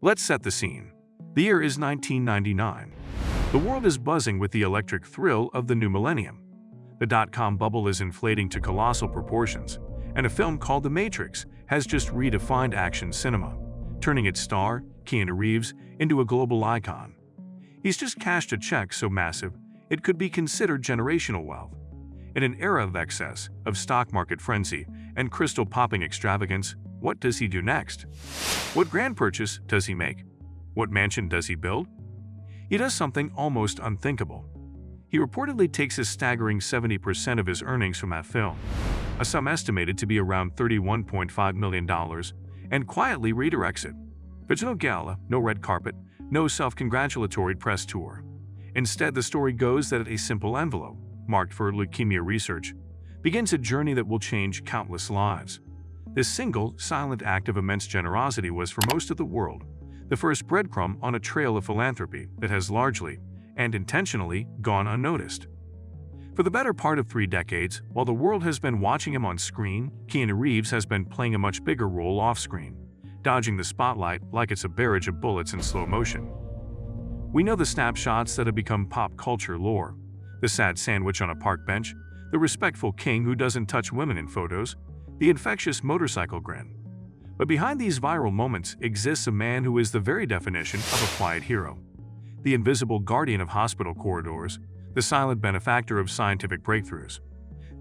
Let's set the scene. The year is 1999. The world is buzzing with the electric thrill of the new millennium. The dot-com bubble is inflating to colossal proportions, and a film called The Matrix has just redefined action cinema, turning its star, Keanu Reeves, into a global icon. He's just cashed a check so massive it could be considered generational wealth. In an era of excess, of stock market frenzy, and crystal-popping extravagance, what does he do next? What grand purchase does he make? What mansion does he build? He does something almost unthinkable. He reportedly takes a staggering 70% of his earnings from that film, a sum estimated to be around $31.5 million, and quietly redirects it. There's no gala, no red carpet, no self-congratulatory press tour. Instead, the story goes that a simple envelope, marked for leukemia research, begins a journey that will change countless lives. This single, silent act of immense generosity was, for most of the world, the first breadcrumb on a trail of philanthropy that has largely, and intentionally, gone unnoticed. For the better part of 3 decades, while the world has been watching him on screen, Keanu Reeves has been playing a much bigger role off-screen, dodging the spotlight like it's a barrage of bullets in slow motion. We know the snapshots that have become pop culture lore: the sad sandwich on a park bench, the respectful king who doesn't touch women in photos, the infectious motorcycle grin. But behind these viral moments exists a man who is the very definition of a quiet hero. The invisible guardian of hospital corridors, the silent benefactor of scientific breakthroughs.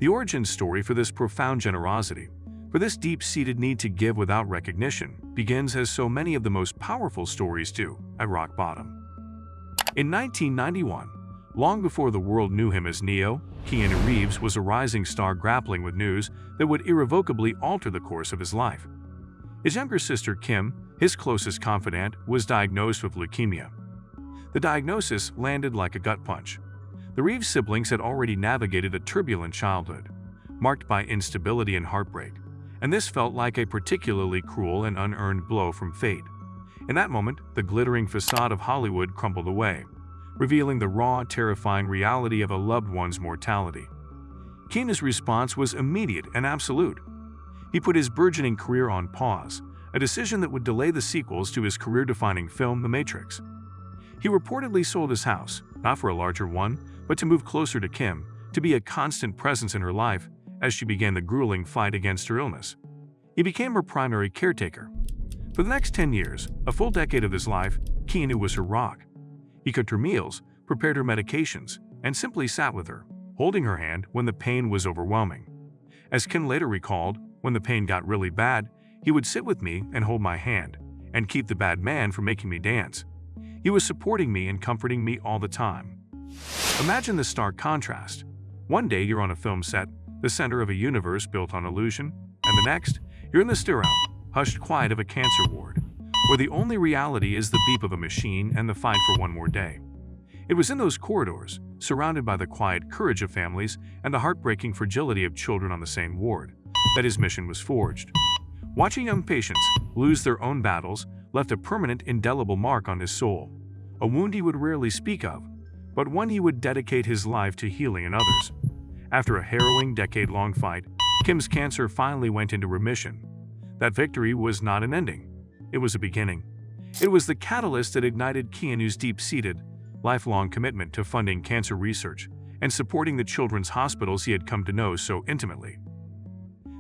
The origin story for this profound generosity, for this deep-seated need to give without recognition, begins as so many of the most powerful stories do, at rock bottom. In 1991, long before the world knew him as Neo, Keanu Reeves was a rising star grappling with news that would irrevocably alter the course of his life. His younger sister Kim, his closest confidant, was diagnosed with leukemia. The diagnosis landed like a gut punch. The Reeves siblings had already navigated a turbulent childhood, marked by instability and heartbreak, and this felt like a particularly cruel and unearned blow from fate. In that moment, the glittering facade of Hollywood crumbled away, revealing the raw, terrifying reality of a loved one's mortality. Keanu's response was immediate and absolute. He put his burgeoning career on pause, a decision that would delay the sequels to his career-defining film The Matrix. He reportedly sold his house, not for a larger one, but to move closer to Kim, to be a constant presence in her life as she began the grueling fight against her illness. He became her primary caretaker. For the next 10 years, a full decade of his life, Keanu was her rock. He cooked her meals, prepared her medications, and simply sat with her, holding her hand when the pain was overwhelming. As Kim later recalled, when the pain got really bad, he would sit with me and hold my hand, and keep the bad man from making me dance. He was supporting me and comforting me all the time. Imagine the stark contrast. One day you're on a film set, the center of a universe built on illusion, and the next, you're in the sterile, hushed quiet of a cancer ward, where the only reality is the beep of a machine and the fight for one more day. It was in those corridors, surrounded by the quiet courage of families and the heartbreaking fragility of children on the same ward, that his mission was forged. Watching young patients lose their own battles left a permanent, indelible mark on his soul, a wound he would rarely speak of, but one he would dedicate his life to healing in others. After a harrowing, decade-long fight, Kim's cancer finally went into remission. That victory was not an ending. It was a beginning. It was the catalyst that ignited Keanu's deep-seated, lifelong commitment to funding cancer research and supporting the children's hospitals he had come to know so intimately.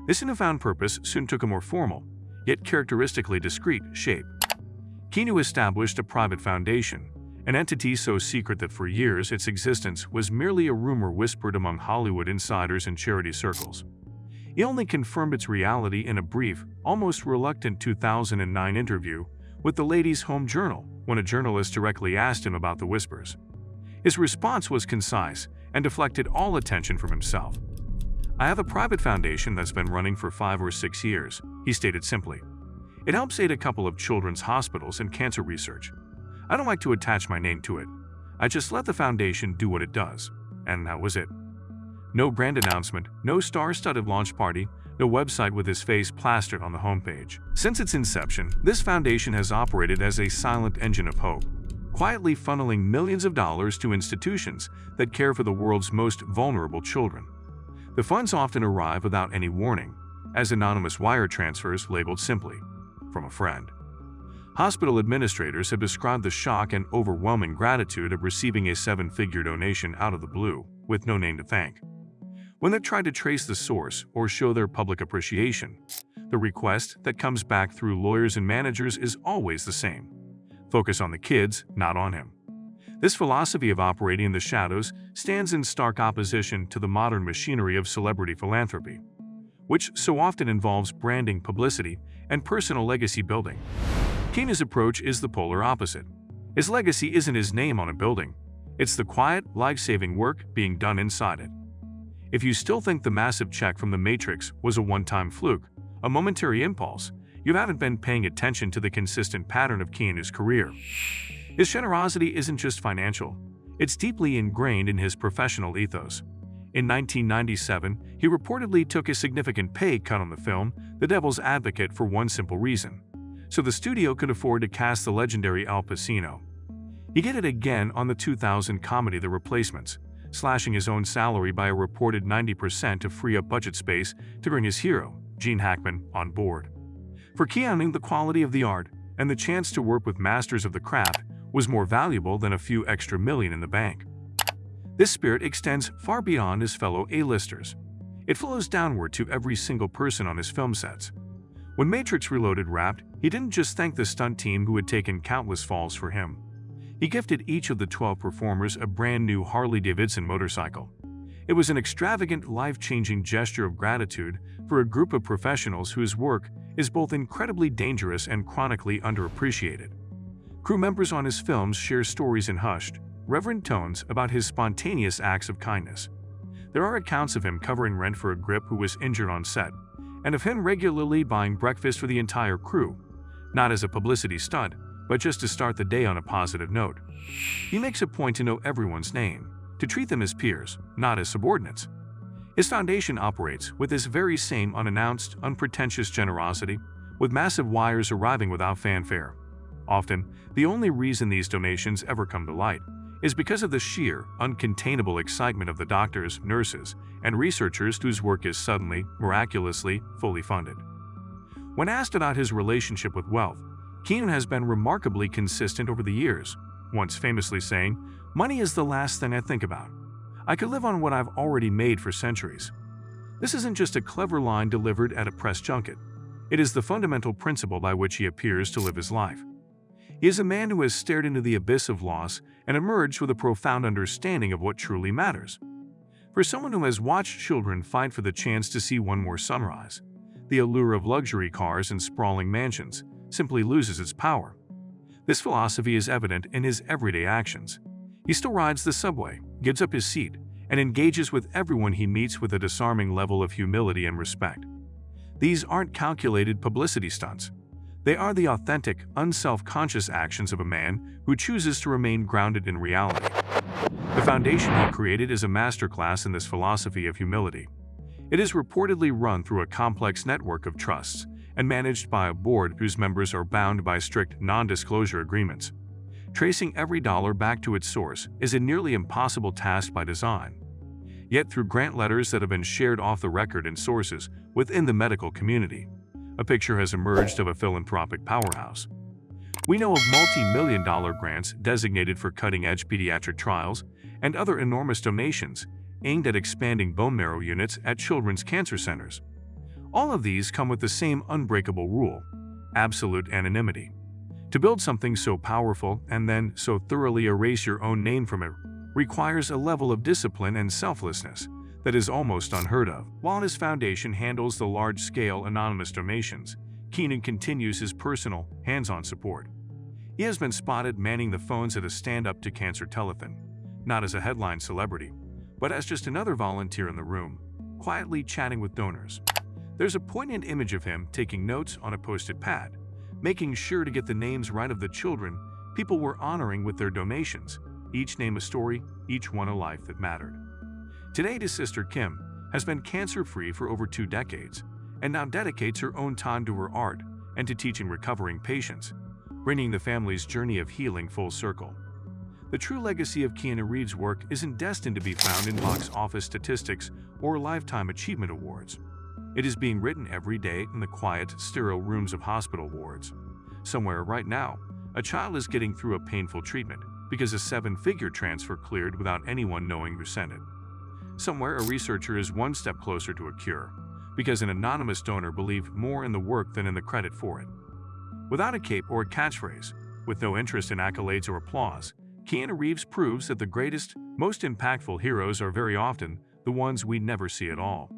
This newfound purpose soon took a more formal, yet characteristically discreet, shape. Keanu established a private foundation, an entity so secret that for years its existence was merely a rumor whispered among Hollywood insiders and charity circles. He only confirmed its reality in a brief, almost reluctant 2009 interview with the Ladies' Home Journal when a journalist directly asked him about the whispers. His response was concise and deflected all attention from himself. "I have a private foundation that's been running for 5 or 6 years," he stated simply. "It helps aid a couple of children's hospitals and cancer research. I don't like to attach my name to it. I just let the foundation do what it does." And that was it. No brand announcement, no star-studded launch party, no website with his face plastered on the homepage. Since its inception, this foundation has operated as a silent engine of hope, quietly funneling millions of dollars to institutions that care for the world's most vulnerable children. The funds often arrive without any warning, as anonymous wire transfers labeled simply, "From a friend." Hospital administrators have described the shock and overwhelming gratitude of receiving a seven-figure donation out of the blue, with no name to thank. When they try to trace the source or show their public appreciation, the request that comes back through lawyers and managers is always the same: focus on the kids, not on him. This philosophy of operating in the shadows stands in stark opposition to the modern machinery of celebrity philanthropy, which so often involves branding, publicity, and personal legacy building. Keanu's approach is the polar opposite. His legacy isn't his name on a building, it's the quiet, life-saving work being done inside it. If you still think the massive check from The Matrix was a one-time fluke, a momentary impulse, you haven't been paying attention to the consistent pattern of Keanu's career. His generosity isn't just financial, it's deeply ingrained in his professional ethos. In 1997, he reportedly took a significant pay cut on the film The Devil's Advocate for one simple reason: so the studio could afford to cast the legendary Al Pacino. He did it again on the 2000 comedy The Replacements, slashing his own salary by a reported 90% to free up budget space to bring his hero, Gene Hackman, on board. For Keanu, the quality of the art and the chance to work with masters of the craft was more valuable than a few extra million in the bank. This spirit extends far beyond his fellow A-listers. It flows downward to every single person on his film sets. When Matrix Reloaded wrapped, he didn't just thank the stunt team who had taken countless falls for him. He gifted each of the 12 performers a brand new Harley-Davidson motorcycle. It was an extravagant, life-changing gesture of gratitude for a group of professionals whose work is both incredibly dangerous and chronically underappreciated. Crew members on his films share stories in hushed, reverent tones about his spontaneous acts of kindness. There are accounts of him covering rent for a grip who was injured on set, and of him regularly buying breakfast for the entire crew, not as a publicity stunt, but just to start the day on a positive note. He makes a point to know everyone's name, to treat them as peers, not as subordinates. His foundation operates with this very same unannounced, unpretentious generosity, with massive wires arriving without fanfare. Often, the only reason these donations ever come to light is because of the sheer, uncontainable excitement of the doctors, nurses, and researchers whose work is suddenly, miraculously, fully funded. When asked about his relationship with wealth, Keanu has been remarkably consistent over the years, once famously saying, "Money is the last thing I think about. I could live on what I've already made for centuries." This isn't just a clever line delivered at a press junket. It is the fundamental principle by which he appears to live his life. He is a man who has stared into the abyss of loss and emerged with a profound understanding of what truly matters. For someone who has watched children fight for the chance to see one more sunrise, the allure of luxury cars and sprawling mansions simply loses its power. This philosophy is evident in his everyday actions. He still rides the subway, gives up his seat, and engages with everyone he meets with a disarming level of humility and respect. These aren't calculated publicity stunts. They are the authentic, unself-conscious actions of a man who chooses to remain grounded in reality. The foundation he created is a masterclass in this philosophy of humility. It is reportedly run through a complex network of trusts and managed by a board whose members are bound by strict non-disclosure agreements. Tracing every dollar back to its source is a nearly impossible task by design. Yet through grant letters that have been shared off the record in sources within the medical community, a picture has emerged of a philanthropic powerhouse. We know of multi-million-dollar grants designated for cutting-edge pediatric trials and other enormous donations aimed at expanding bone marrow units at children's cancer centers. All of these come with the same unbreakable rule: absolute anonymity. To build something so powerful and then so thoroughly erase your own name from it requires a level of discipline and selflessness that is almost unheard of. While his foundation handles the large-scale anonymous donations, Keanu continues his personal, hands-on support. He has been spotted manning the phones at a stand-up to cancer telethon, not as a headline celebrity, but as just another volunteer in the room, quietly chatting with donors. There's a poignant image of him taking notes on a post-it pad, making sure to get the names right of the children people were honoring with their donations, each name a story, each one a life that mattered. Today, his sister Kim has been cancer-free for over 2 decades and now dedicates her own time to her art and to teaching recovering patients, bringing the family's journey of healing full circle. The true legacy of Keanu Reeves' work isn't destined to be found in box office statistics or lifetime achievement awards. It is being written every day in the quiet, sterile rooms of hospital wards. Somewhere right now, a child is getting through a painful treatment because a seven-figure transfer cleared without anyone knowing who sent it. Somewhere, a researcher is one step closer to a cure because an anonymous donor believed more in the work than in the credit for it. Without a cape or a catchphrase, with no interest in accolades or applause, Keanu Reeves proves that the greatest, most impactful heroes are very often the ones we never see at all.